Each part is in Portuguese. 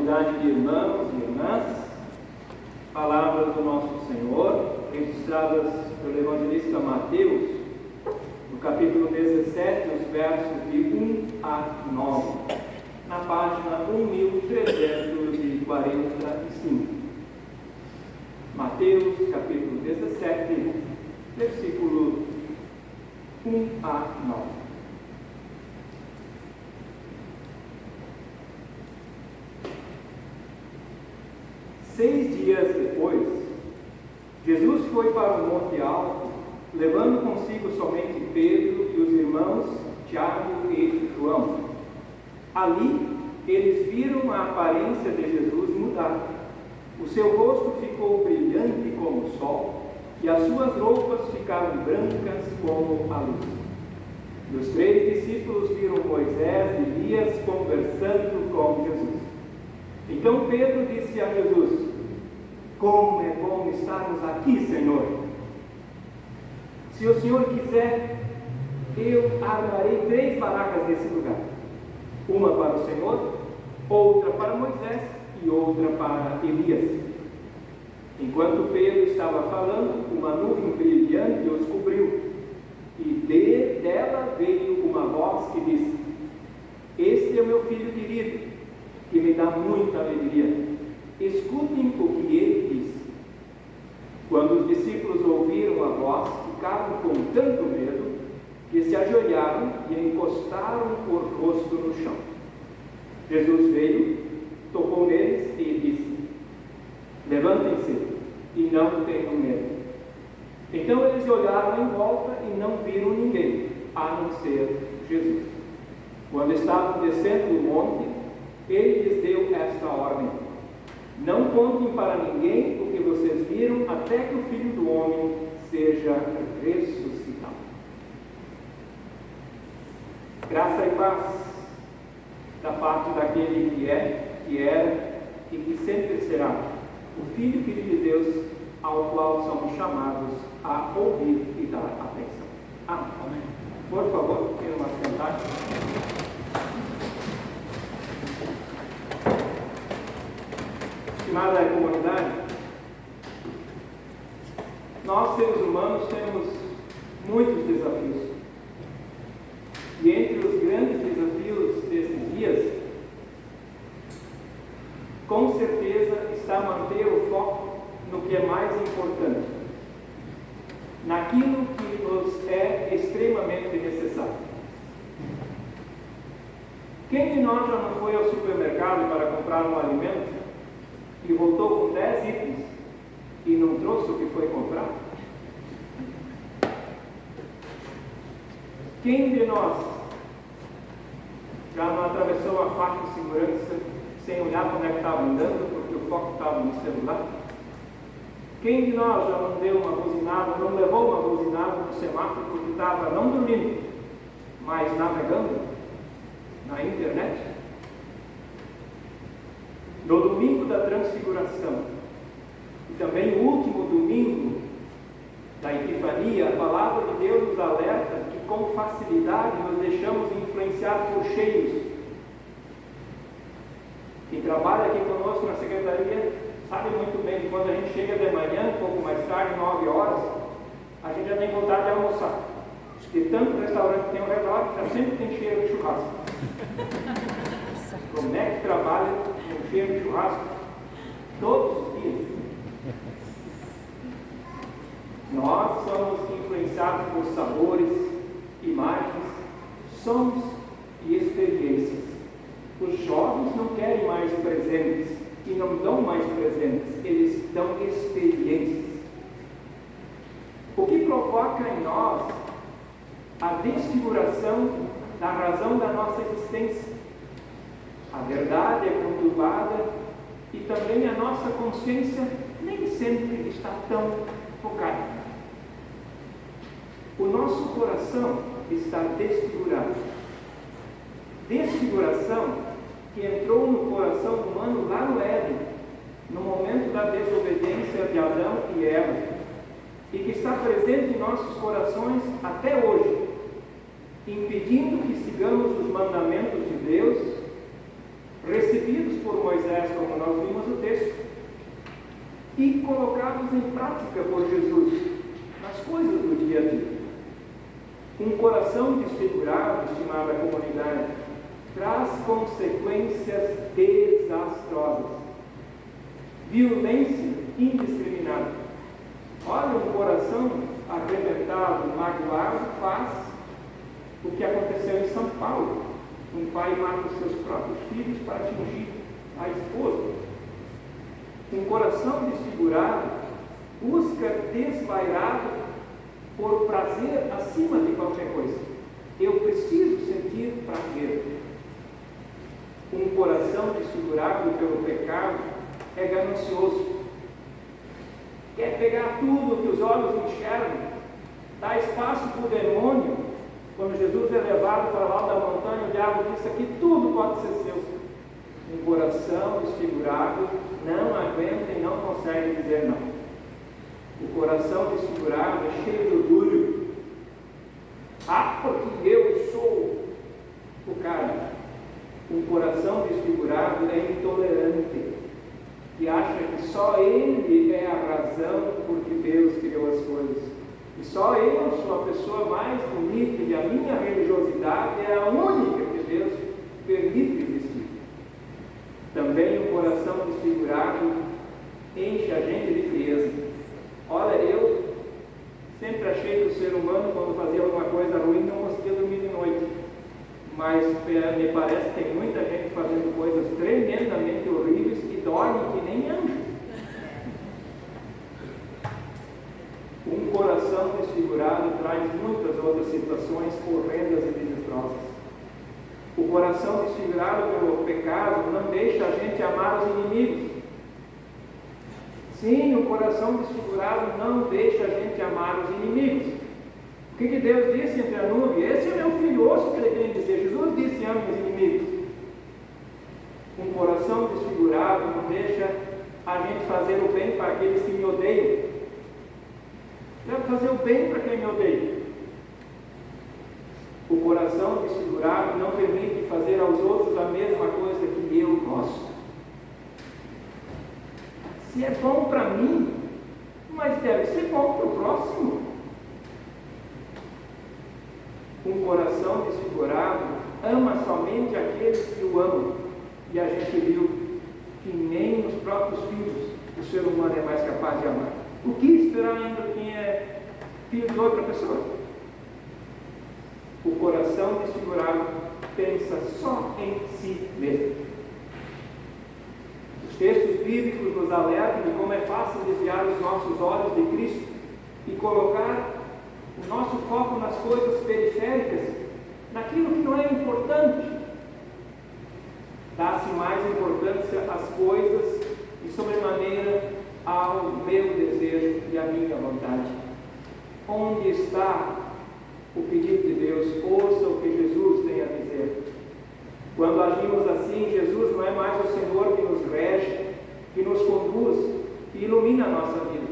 comunidade de irmãos e irmãs, palavras do nosso Senhor, registradas pelo evangelista Mateus, no capítulo 17, os versos de 1 a 9, na página 1345. Mateus, capítulo 17, versículo 1 a 9. Seis dias depois, Jesus foi para o Monte Alto, levando consigo somente Pedro e os irmãos Tiago e João. Ali, eles viram a aparência de Jesus mudar. O seu rosto ficou brilhante como o sol, e as suas roupas ficaram brancas como a luz. E os 3 discípulos viram Moisés e Elias conversando com Jesus. Então Pedro disse a Jesus: como é bom estarmos aqui, Senhor. Se o Senhor quiser, eu armarei 3 barracas nesse lugar. Uma para o Senhor, outra para Moisés e outra para Elias. Enquanto Pedro estava falando, uma nuvem brilhante os cobriu, e dela veio uma voz que disse: este é o meu filho querido, que me dá muita alegria. Escutem o que ele disse. Quando os discípulos ouviram a voz, ficaram com tanto medo que se ajoelharam e encostaram o rosto no chão. Jesus veio, tocou neles e disse: levantem-se e não tenham medo. Então eles olharam em volta e não viram ninguém, a não ser Jesus. Quando estavam descendo o monte, ele lhes deu esta ordem: não contem para ninguém o que vocês viram, até que o Filho do Homem seja ressuscitado. Graça e paz da parte daquele que é, que era e que sempre será o Filho querido de Deus, ao qual somos chamados a ouvir e dar atenção. Amém. Por favor, tenham uma sentada. Estimada comunidade, nós seres humanos temos muitos desafios. E entre os grandes desafios desses dias, com certeza está manter o foco no que é mais importante, naquilo que nos é extremamente necessário. Quem de nós já não foi ao supermercado para comprar um alimento e voltou com 10 itens e não trouxe o que foi comprar? Quem de nós já não atravessou a faixa de segurança sem olhar como é que estava andando, porque o foco estava no celular? Quem de nós já não deu uma buzinada, não levou uma buzinada no semáforo porque estava não dormindo, mas navegando na internet? No domingo da Transfiguração, e também o último domingo da Epifania, a palavra de Deus nos alerta que com facilidade nos deixamos influenciar por cheios. Quem trabalha aqui conosco na secretaria sabe muito bem que quando a gente chega de manhã, um pouco mais tarde, 9 horas, a gente já tem vontade de almoçar. De tanto restaurante que tem ao redor, já sempre tem cheiro de churrasco. Como é que trabalha com cheiro de churrasco? Todos os dias. Nós somos influenciados por sabores, imagens, sons e experiências. Os jovens não querem mais presentes e não dão mais presentes, eles dão experiências. O que provoca em nós a desfiguração da razão da nossa existência. A verdade é conturbada e também a nossa consciência nem sempre está tão focada. O nosso coração está desfigurado. Desfiguração que entrou no coração humano lá no Éden, no momento da desobediência de Adão e Eva, e que está presente em nossos corações até hoje, impedindo que sigamos os mandamentos de Deus, recebidos por Moisés como e colocados em prática por Jesus nas coisas do dia a dia. Um coração desfigurado, estimada comunidade, traz consequências desastrosas. Violência indiscriminada. Olha, um coração arrebentado, magoado, faz o que aconteceu em São Paulo. Um pai mata os seus próprios filhos para atingir a esposa. Um coração desfigurado busca desvairado por prazer acima de qualquer coisa. Eu preciso sentir prazer. Um coração desfigurado pelo pecado é ganancioso. Quer pegar tudo que os olhos enxergam, dá espaço para o demônio. Quando Jesus é levado para lá da montanha, o diabo disse: aqui tudo pode ser seu. Um coração desfigurado não aguenta e não consegue dizer não. O coração desfigurado é cheio de orgulho. Ah, porque eu sou o cara. Um coração desfigurado é intolerante e acha que só ele é a razão por que Deus criou as coisas. E só eu sou a pessoa mais bonita e a minha religiosidade é a única que Deus permite existir. Também o coração desfigurado enche a gente de frieza. Olha, eu sempre achei que o ser humano, quando fazia alguma coisa ruim, não conseguia dormir de noite. Mas me parece que tem muita gente fazendo coisas tremendamente horríveis que dorme que nem anjo. Um coração desfigurado traz muitas outras situações horrendas e desastrosas. O coração desfigurado pelo pecado não deixa a gente amar os inimigos. Sim, o coração desfigurado não deixa a gente amar os inimigos. O que Deus disse entre a nuvem? Esse é meu filho, ouça o que ele tem dizer. Jesus disse: ame os inimigos. Um coração desfigurado não deixa a gente fazer o bem para aqueles que me odeiam. Devo fazer o bem para quem me odeia. O coração desfigurado não permite fazer aos outros a mesma coisa que eu gosto. Se é bom para mim, mas deve ser bom para o próximo. Um coração desfigurado ama somente aqueles que o amam. E a gente viu que nem os próprios filhos o ser humano é mais capaz de amar. O que esperar ainda quem é filho de outra pessoa? O coração desfigurado pensa só em si mesmo. Os textos bíblicos nos alertam de como é fácil desviar os nossos olhos de Cristo e colocar o nosso foco nas coisas periféricas, naquilo que não é importante. Dá-se mais importância às coisas e, sobremaneira, ao meu desejo e à minha vontade. Onde está o pedido de Deus? Ouça o que Jesus tem a dizer. Quando agimos assim, Jesus não é mais o Senhor que nos rege, que nos conduz, que ilumina a nossa vida.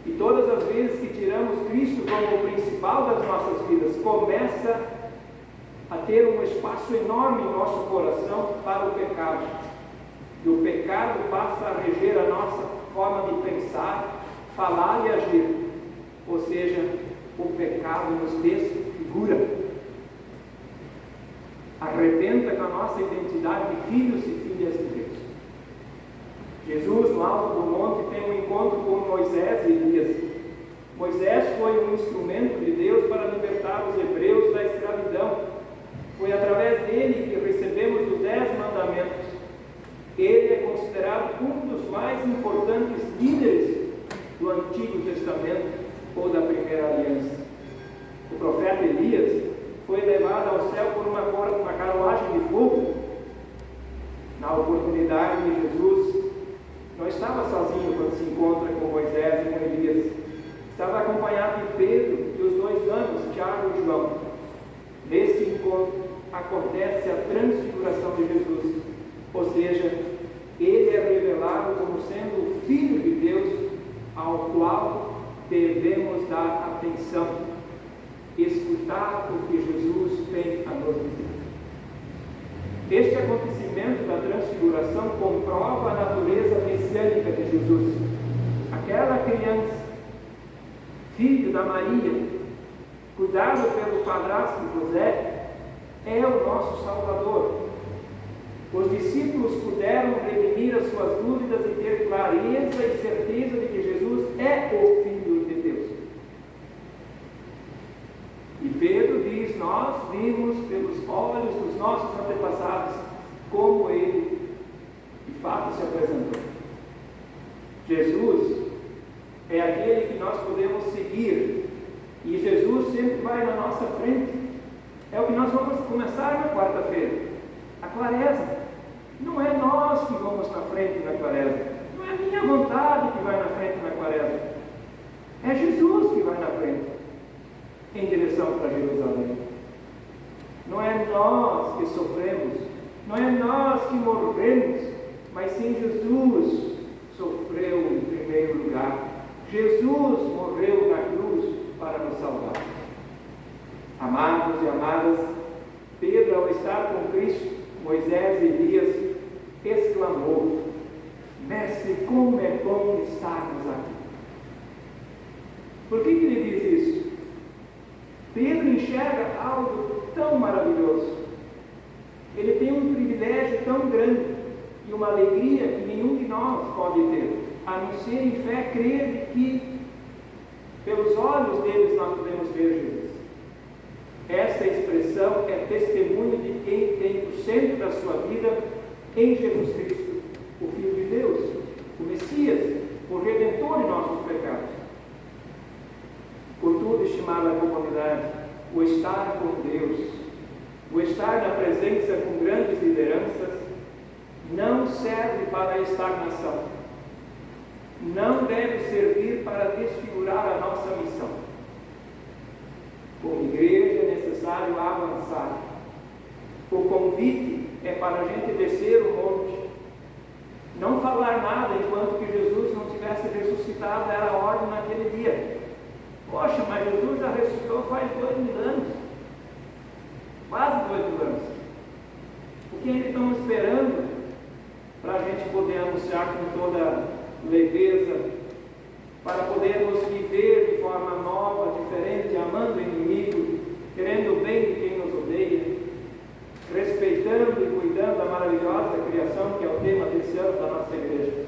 E todas as vezes que tiramos Cristo como o principal das nossas vidas, começa a ter um espaço enorme em nosso coração para o pecado. E o pecado passa a reger a nossa forma de pensar, falar e agir. Ou seja, o pecado nos desfigura. Arrebenta com a nossa identidade de filhos e filhas de Deus. Jesus, no alto do monte, tem um encontro com Moisés e Elias. Moisés foi um instrumento de Deus para libertar os hebreus da escravidão. Foi através dele que recebemos os 10 mandamentos. Ele é considerado um dos mais importantes líderes do Antigo Testamento ou da Primeira Aliança. O profeta Elias foi levado ao céu por uma carruagem de fogo. Na oportunidade de Jesus, não estava sozinho quando se encontra com Moisés e com Elias. Estava acompanhado de Pedro e os 2 anos, Tiago e João. Nesse encontro acontece a transfiguração de Jesus, ou seja, ele é revelado como sendo o Filho de Deus, ao qual devemos dar atenção, escutar o que Jesus tem a nos dizer. Este acontecimento da transfiguração comprova a natureza messiânica de Jesus. aquela criança, filho da Maria, cuidado pelo padrasto José, é o nosso Salvador. Os discípulos puderam redimir as suas dúvidas e ter clareza e certeza de que Jesus é o Filho de Deus. E Pedro diz: nós vimos pelos olhos dos nossos antepassados como ele de fato se apresentou. Jesus é aquele que nós podemos seguir, e Jesus sempre vai na nossa frente. É o que nós vamos começar na quarta-feira, a quaresma. Não é nós que vamos na frente na quaresma, não é a minha vontade que vai na frente na quaresma, é Jesus que vai na frente, em direção para Jerusalém. Não é nós que sofremos, não é nós que morremos, mas sim Jesus sofreu em primeiro lugar. Jesus morreu na cruz para nos salvar. Amados e amadas, Pedro, ao estar com Cristo, Moisés e Elias, exclamou: Mestre, como é bom estarmos aqui. Por que ele diz isso? Pedro enxerga algo tão maravilhoso. Ele tem um privilégio tão grande e uma alegria que nenhum de nós pode ter, a não ser em fé crer que pelos olhos deles nós podemos ver Jesus. Essa expressão é testemunho de quem tem o centro da sua vida em Jesus Cristo, o Filho de Deus, o Messias, o Redentor de nossos pecados. Contudo, estimada comunidade, o estar com Deus, o estar na presença com grandes lideranças, não serve para a estagnação, não deve servir para desfigurar a nossa missão. Como igreja é necessário avançar. O convite é para a gente descer o monte, não falar nada enquanto que Jesus não tivesse ressuscitado, era a ordem naquele dia. Poxa, mas Jesus já ressuscitou faz 2000 anos, quase 2000 anos. O que ainda estamos esperando para a gente poder anunciar com toda leveza, para podermos viver de forma nova, diferente, amando o inimigo, querendo o bem de quem nos odeia, respeitando e cuidando da maravilhosa criação que é o tema desse ano da nossa igreja?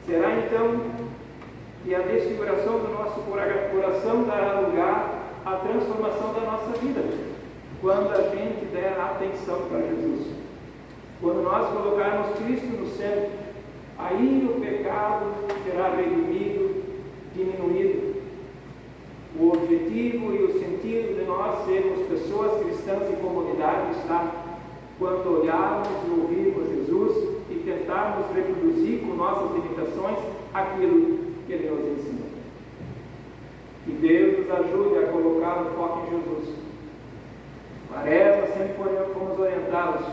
Será então que a desfiguração do nosso coração dará lugar à transformação da nossa vida, quando a gente der atenção para Jesus, quando nós colocarmos Cristo no centro, aí o pecado será redimido, diminuído. O objetivo e o sentido de nós sermos pessoas cristãs e comunidade está quando olharmos e ouvirmos Jesus e tentarmos reproduzir com nossas limitações aquilo que Ele nos ensinou. Que Deus nos ajude a colocar o foco em Jesus. Quaresma sempre fomos orientados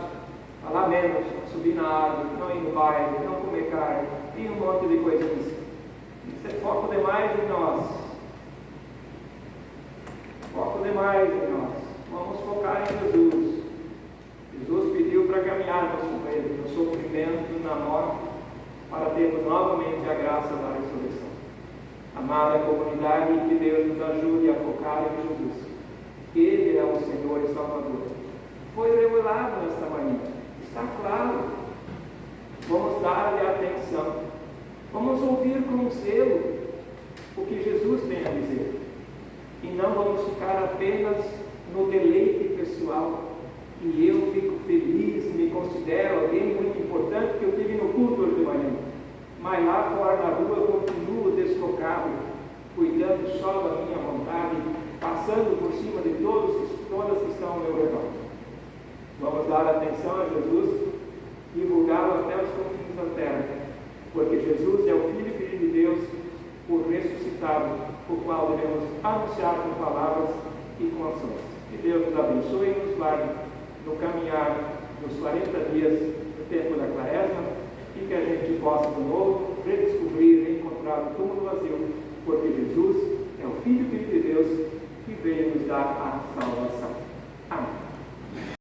a falar menos, subir na árvore, não ir no baile, não comer carne, e um monte de coisinhas. Isso é foco demais em nós. Foco demais em nós. Vamos focar em Jesus. Jesus pediu para caminharmos com Ele no sofrimento, na morte, para termos novamente a graça da ressurreição. Amada comunidade, que Deus nos ajude a focar em Jesus. Ele é o Senhor e Salvador. Foi revelado nesta manhã. Está claro. Vamos dar-lhe atenção. Vamos ouvir com zelo o que Jesus tem a dizer. E não vamos ficar apenas no deleite pessoal. E eu fico feliz, me considero alguém muito importante que eu tive no culto hoje de manhã. Mas lá fora na rua eu continuo desfocado, cuidando só da minha vontade, passando por cima de todas que estão ao meu redor. Vamos dar atenção a Jesus e divulgá-lo até os confins da terra, porque Jesus é o Filho de Deus, o ressuscitado, o qual devemos anunciar com palavras e com ações. Que Deus nos abençoe e nos guarde no caminhar dos 40 dias do tempo da Quaresma, e que a gente possa de novo redescobrir e encontrar o túmulo vazio, porque Jesus é o Filho de Deus que veio nos dar a salvação.